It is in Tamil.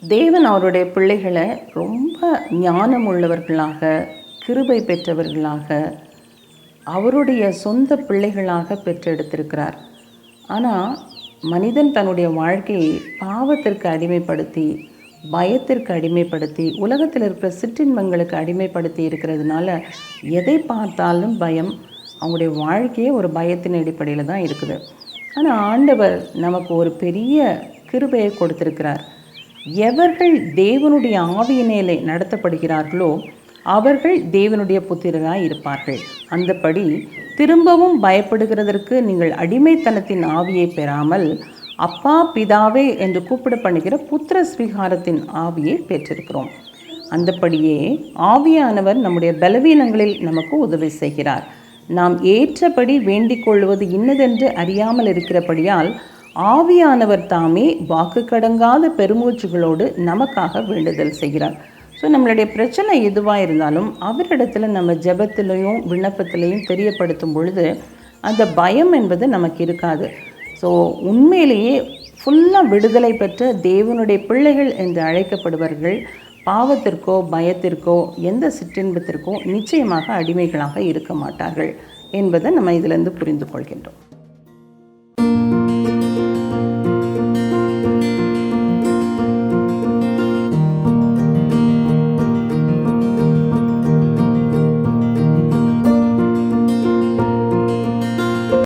தேவன் அவருடைய பிள்ளைகளை ரொம்ப ஞானம் உள்ளவர்களாக, கிருபை பெற்றவர்களாக, அவருடைய சொந்த பிள்ளைகளாக பெற்றெடுத்திருக்கிறார். ஆனால் மனிதன் தன்னுடைய வாழ்க்கையை பாவத்திற்கு அடிமைப்படுத்தி, பயத்திற்கு அடிமைப்படுத்தி, உலகத்தில் இருக்கிற சிற்றின்பங்களுக்கு அடிமைப்படுத்தி இருக்கிறதுனால எதை பார்த்தாலும் பயம். அவங்களுடைய வாழ்க்கையே ஒரு பயத்தின் அடிப்படையில் தான் இருக்குது. ஆனால் ஆண்டவர் நமக்கு ஒரு பெரிய கிருபையை கொடுத்திருக்கிறார். எவர்கள் தேவனுடைய ஆவியினாலே நடத்தப்படுகிறார்களோ அவர்கள் தேவனுடைய புத்திரராய் இருப்பார்கள். அந்தபடி திரும்பவும் பயப்படுகிறதற்கு நீங்கள் அடிமைத்தனத்தின் ஆவியை பெறாமல் அப்பா பிதாவே என்று கூப்பிட பண்ணுகிற புத்திர ஸ்வீகாரத்தின் ஆவியை பெற்றிருக்கிறோம். அந்தபடியே ஆவியானவர் நம்முடைய பலவீனங்களில் நமக்கு உதவி செய்கிறார். நாம் ஏற்றபடி வேண்டிக் கொள்வது இன்னதென்று அறியாமல் இருக்கிறபடியால் ஆவியானவர் தாமே வாக்கு கடங்காத பெருமூச்சுகளோடு நமக்காக வேண்டுதல் செய்கிறார். ஸோ நம்மளுடைய பிரச்சனை எதுவாக இருந்தாலும் அவரிடத்துல நம்ம ஜெபத்திலையும் விண்ணப்பத்திலையும் தெரியப்படுத்தும் பொழுது அந்த பயம் என்பது நமக்கு இருக்காது. ஸோ உண்மையிலேயே ஃபுல்லாக விடுதலை பெற்ற தேவனுடைய பிள்ளைகள் என்று அழைக்கப்படுபவர்கள் பாவத்திற்கோ பயத்திற்கோ எந்த சிற்றின்பத்திற்கோ நிச்சயமாக அடிமைகளாக இருக்க மாட்டார்கள் என்பதை நம்ம இதிலிருந்து புரிந்து கொள்கின்றோம்.